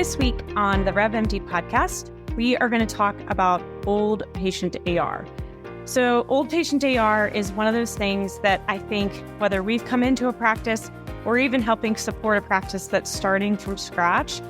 This week on the RevMD podcast, we are going to talk about old patient AR. So old patient AR is one of those things that I think whether we've come into a practice or even helping support a practice that's starting from scratch,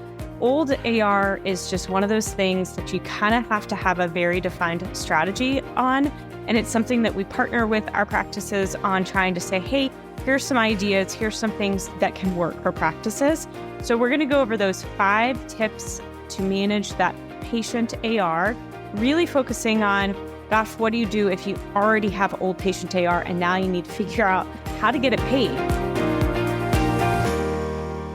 old AR is just one of those things that you kind of have to have a very defined strategy on. And it's something that we partner with our practices on trying to say, hey, here's some ideas, here's some things that can work for practices. So we're going to go over those 5 tips to manage that patient AR, really focusing on, gosh, what do you do if you already have old patient AR and now you need to figure out how to get it paid?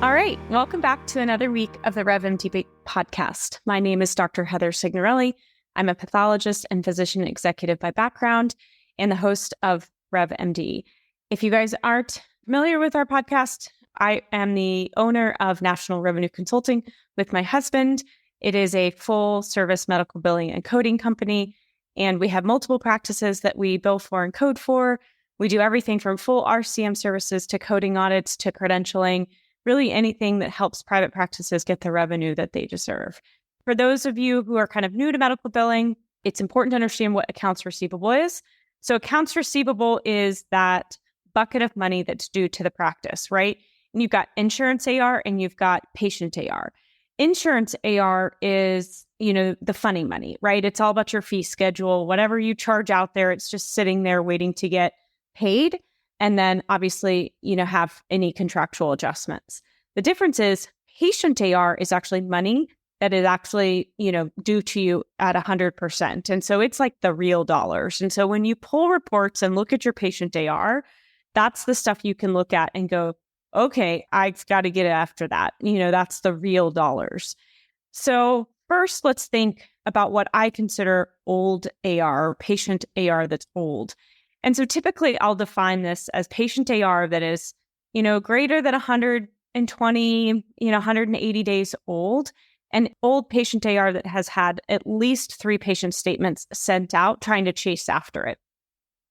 All right, welcome back to another week of the RevMD podcast. My name is Dr. Heather Signorelli. I'm a pathologist and physician executive by background and the host of RevMD. If you guys aren't familiar with our podcast, I am the owner of National Revenue Consulting with my husband. It is a full service medical billing and coding company, and we have multiple practices that we bill for and code for. We do everything from full RCM services to coding audits to credentialing, really anything that helps private practices get the revenue that they deserve. For those of you who are kind of new to medical billing, it's important to understand what accounts receivable is. So accounts receivable is that bucket of money that's due to the practice, right? And you've got insurance AR and you've got patient AR. Insurance AR is, the funny money, right? It's all about your fee schedule. Whatever you charge out there, it's just sitting there waiting to get paid. And then obviously, have any contractual adjustments. The difference is patient AR is actually money that is actually, due to you at 100%. And so it's like the real dollars. And so when you pull reports and look at your patient AR, that's the stuff you can look at and go, okay, I've got to get after that. That's the real dollars. So first, let's think about what I consider old AR, patient AR that's old. And so typically I'll define this as patient AR that is, greater than 120, 180 days old, and old patient AR that has had at least 3 patient statements sent out trying to chase after it.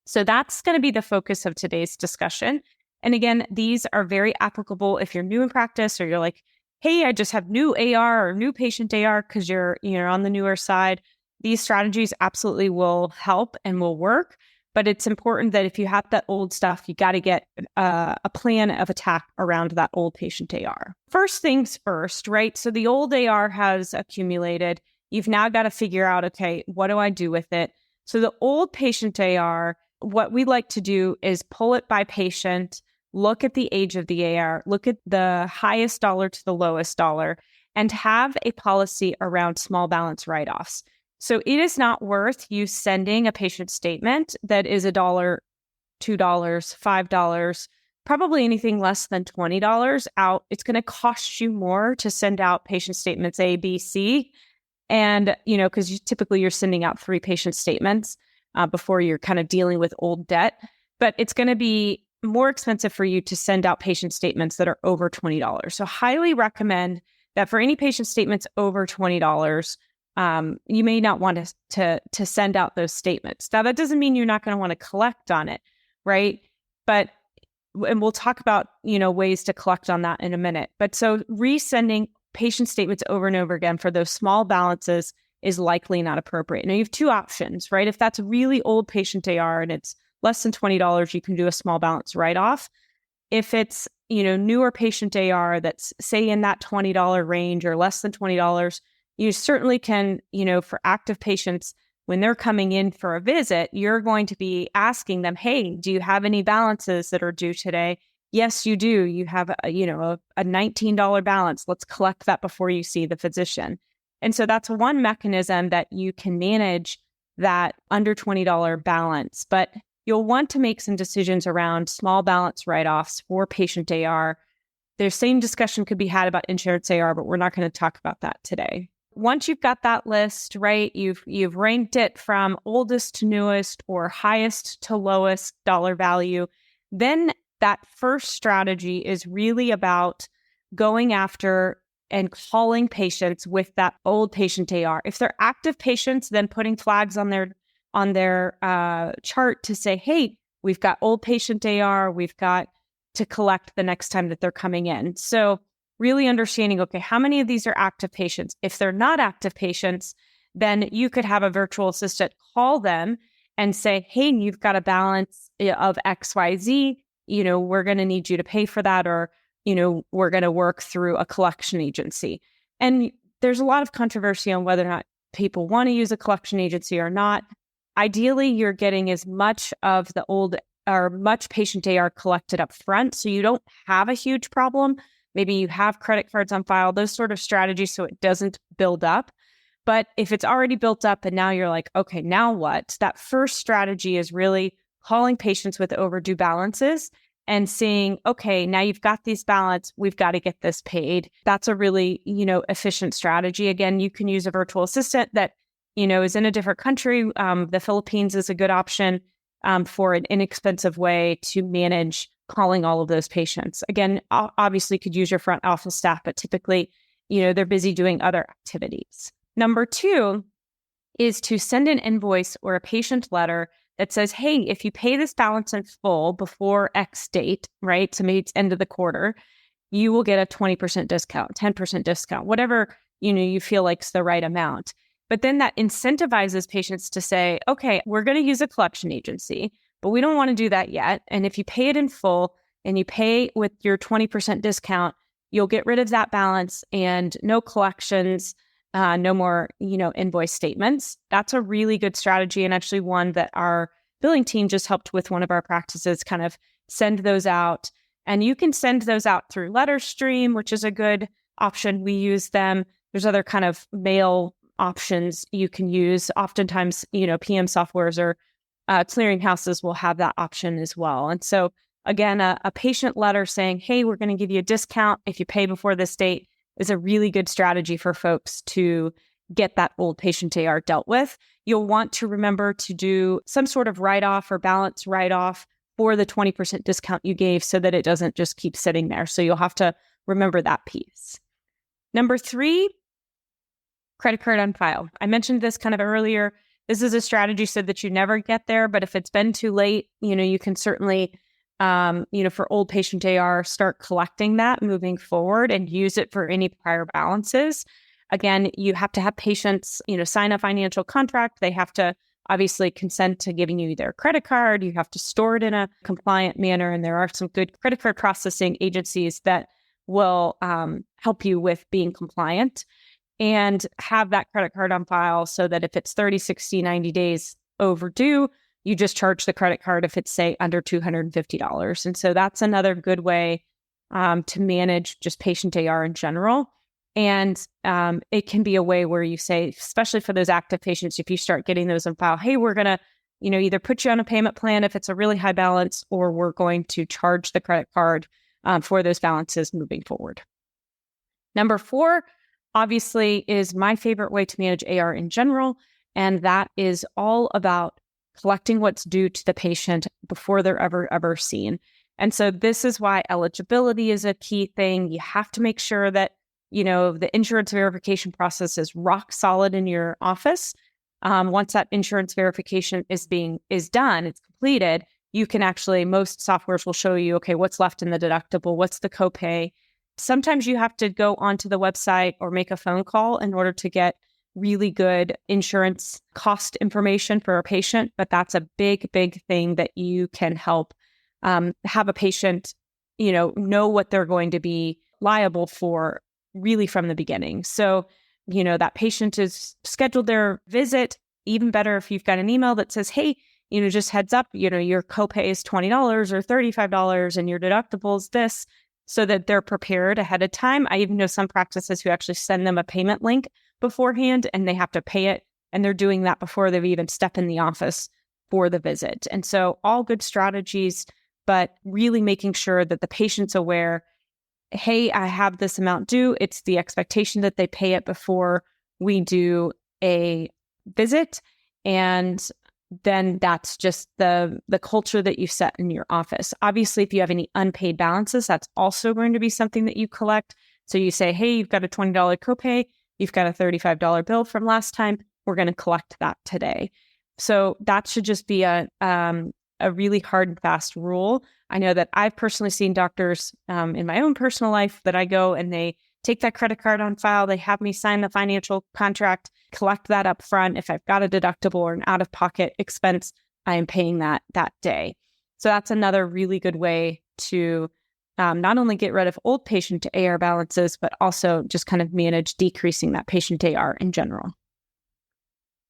So that's going to be the focus of today's discussion. And again, these are very applicable if you're new in practice or you're like, hey, I just have new AR or new patient AR because you're on the newer side. These strategies absolutely will help and will work. But it's important that if you have that old stuff, you got to get a plan of attack around that old patient AR. First things first, right? So the old AR has accumulated. You've now got to figure out, okay, what do I do with it? So the old patient AR, what we like to do is pull it by patient, look at the age of the AR, look at the highest dollar to the lowest dollar, and have a policy around small balance write-offs. So it is not worth you sending a patient statement that is $1, $2, $5, probably anything less than $20 out. It's going to cost you more to send out patient statements A, B, C. And, because typically you're sending out 3 patient statements before you're kind of dealing with old debt. But it's going to be more expensive for you to send out patient statements that are over $20. So highly recommend that for any patient statements over $20, you may not want to send out those statements. Now, that doesn't mean you're not going to want to collect on it, right? And we'll talk about, ways to collect on that in a minute. But so resending patient statements over and over again for those small balances is likely not appropriate. Now, you have 2 options, right? If that's really old patient AR and it's less than $20, you can do a small balance write-off. If it's, newer patient AR that's, say, in that $20 range or less than $20, you certainly can, for active patients, when they're coming in for a visit, you're going to be asking them, hey, do you have any balances that are due today? Yes, you do. You have a $19 balance. Let's collect that before you see the physician. And so that's one mechanism that you can manage that under $20 balance. But you'll want to make some decisions around small balance write-offs for patient AR. The same discussion could be had about insurance AR, but we're not going to talk about that today. Once you've got that list, right, you've ranked it from oldest to newest or highest to lowest dollar value, then that first strategy is really about going after and calling patients with that old patient AR. If they're active patients, then putting flags on their chart to say, hey, we've got old patient AR, we've got to collect the next time that they're coming in. So really understanding, okay, how many of these are active patients? If they're not active patients, then you could have a virtual assistant call them and say, hey, you've got a balance of XYZ, we're going to need you to pay for that, or, we're going to work through a collection agency. And there's a lot of controversy on whether or not people want to use a collection agency or not. Ideally, you're getting as much of the old or much patient AR collected up front, so you don't have a huge problem. Maybe you have credit cards on file, those sort of strategies, so it doesn't build up. But if it's already built up and now you're like, okay, now what? That first strategy is really calling patients with overdue balances and seeing, okay, now you've got these balance, we've got to get this paid. That's a really, efficient strategy. Again, you can use a virtual assistant that, is in a different country. The Philippines is a good option for an inexpensive way to manage calling all of those patients. Again, obviously could use your front office staff, but typically, they're busy doing other activities. Number 2 is to send an invoice or a patient letter that says, hey, if you pay this balance in full before X date, right? So maybe it's end of the quarter, you will get a 20% discount, 10% discount, whatever, you feel like is the right amount. But then that incentivizes patients to say, okay, we're going to use a collection agency, but we don't want to do that yet. And if you pay it in full and you pay with your 20% discount, you'll get rid of that balance and no collections, no more, invoice statements. That's a really good strategy, and actually one that our billing team just helped with one of our practices kind of send those out. And you can send those out through LetterStream, which is a good option. We use them. There's other kind of mail options you can use. Oftentimes, PM softwares or clearinghouses will have that option as well. And so again, a patient letter saying, hey, we're going to give you a discount if you pay before this date is a really good strategy for folks to get that old patient AR dealt with. You'll want to remember to do some sort of write-off or balance write-off for the 20% discount you gave so that it doesn't just keep sitting there. So you'll have to remember that piece. Number 3, credit card on file. I mentioned this kind of earlier. This is a strategy so that you never get there, but if it's been too late, you can certainly, for old patient AR, start collecting that moving forward and use it for any prior balances. Again, you have to have patients, sign a financial contract. They have to obviously consent to giving you their credit card. You have to store it in a compliant manner. And there are some good credit card processing agencies that will help you with being compliant and have that credit card on file so that if it's 30, 60, 90 days overdue, you just charge the credit card if it's, say, under $250. And so that's another good way to manage just patient AR in general. And it can be a way where you say, especially for those active patients, if you start getting those on file, hey, we're going to, either put you on a payment plan if it's a really high balance, or we're going to charge the credit card for those balances moving forward. Number 4, obviously, is my favorite way to manage AR in general. And that is all about collecting what's due to the patient before they're ever seen. And so this is why eligibility is a key thing. You have to make sure that, the insurance verification process is rock solid in your office. Once that insurance verification is done, it's completed, you can actually, most softwares will show you, okay, what's left in the deductible, what's the copay. Sometimes you have to go onto the website or make a phone call in order to get really good insurance cost information for a patient, but that's a big, big thing that you can help have a patient, know what they're going to be liable for really from the beginning. So, that patient is scheduled their visit. Even better if you've got an email that says, hey, just heads up, your copay is $20 or $35 and your deductible is this, so that they're prepared ahead of time. I even know some practices who actually send them a payment link beforehand and they have to pay it. And they're doing that before they've even stepped in the office for the visit. And so all good strategies, but really making sure that the patient's aware, hey, I have this amount due. It's the expectation that they pay it before we do a visit. And then that's just the culture that you set in your office. Obviously, if you have any unpaid balances, that's also going to be something that you collect. So you say, hey, you've got a $20 copay. You've got a $35 bill from last time. We're going to collect that today. So that should just be a a really hard and fast rule. I know that I've personally seen doctors in my own personal life that I go and they take that credit card on file. They have me sign the financial contract, collect that up front. If I've got a deductible or an out-of-pocket expense, I am paying that day. So that's another really good way to not only get rid of old patient AR balances, but also just kind of manage decreasing that patient AR in general.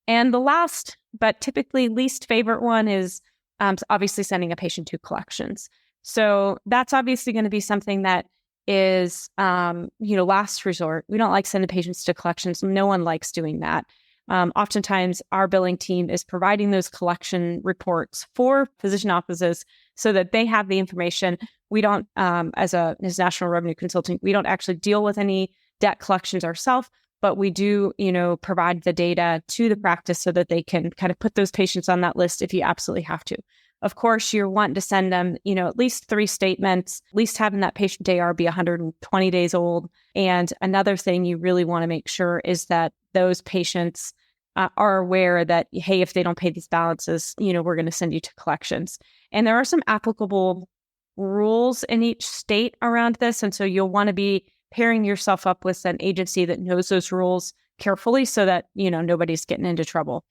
And the last, but typically least favorite one is obviously sending a patient to collections. So that's obviously going to be something that is, last resort. We don't like sending patients to collections. No one likes doing that. Oftentimes, our billing team is providing those collection reports for physician offices so that they have the information. We don't, as National Revenue Consulting, we don't actually deal with any debt collections ourselves, but we do, provide the data to the practice so that they can kind of put those patients on that list if you absolutely have to. Of course, you're wanting to send them, at least 3 statements, at least having that patient AR be 120 days old. And another thing you really want to make sure is that those patients are aware that, hey, if they don't pay these balances, we're going to send you to collections. And there are some applicable rules in each state around this. And so you'll want to be pairing yourself up with an agency that knows those rules carefully so that, nobody's getting into trouble.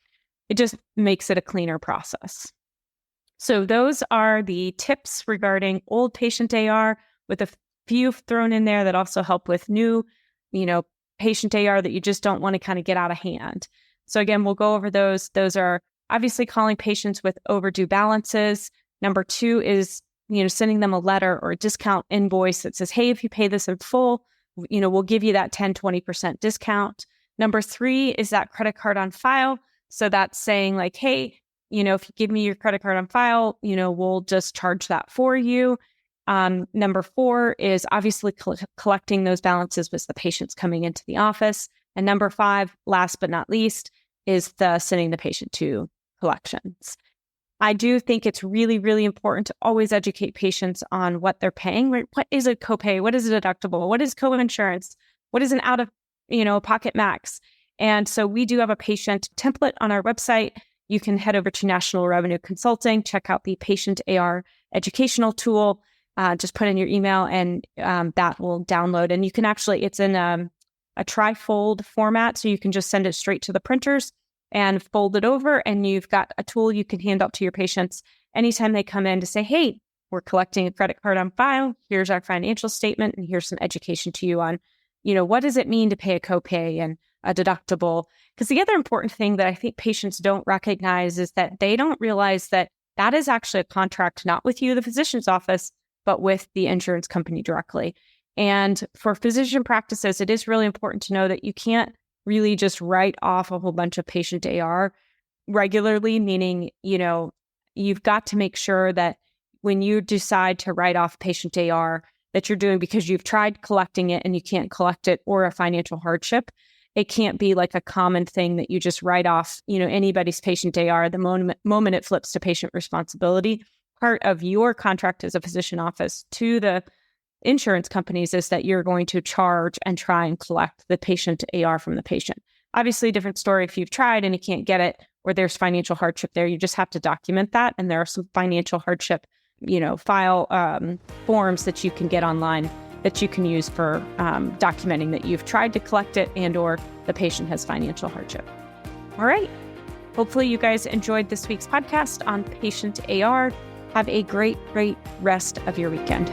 It just makes it a cleaner process. So those are the tips regarding old patient AR, with a few thrown in there that also help with new, patient AR that you just don't want to kind of get out of hand. So again, we'll go over those. Those are obviously calling patients with overdue balances. Number 2 is, sending them a letter or a discount invoice that says, hey, if you pay this in full, we'll give you that 10-20% discount. Number 3 is that credit card on file. So that's saying like, hey, if you give me your credit card on file, we'll just charge that for you. Number 4 is obviously collecting those balances with the patients coming into the office. And number 5, last but not least, is the sending the patient to collections. I do think it's really, really important to always educate patients on what they're paying. Right? What is a copay? What is a deductible? What is co-insurance? What is an out-of-pocket max? And so we do have a patient template on our website. You can head over to National Revenue Consulting, check out the Patient AR educational tool, just put in your email and that will download. And you can actually, it's in a tri-fold format, so you can just send it straight to the printers and fold it over, and you've got a tool you can hand out to your patients anytime they come in to say, hey, we're collecting a credit card on file. Here's our financial statement, and here's some education to you on, what does it mean to pay a copay and a deductible? Because the other important thing that I think patients don't recognize is that they don't realize that that is actually a contract not with you, the physician's office, but with the insurance company directly. And for physician practices, it is really important to know that you can't really just write off a whole bunch of patient AR regularly, meaning, you've got to make sure that when you decide to write off patient AR that you're doing because you've tried collecting it and you can't collect it, or a financial hardship. It can't be like a common thing that you just write off, anybody's patient AR the moment it flips to patient responsibility. Part of your contract as a physician office to the insurance companies is that you're going to charge and try and collect the patient AR from the patient. Obviously, different story if you've tried and you can't get it, or there's financial hardship there. You just have to document that. And there are some financial hardship, file forms that you can get online that you can use for documenting that you've tried to collect it and or the patient has financial hardship. All right. Hopefully you guys enjoyed this week's podcast on patient AR. Have a great, great rest of your weekend.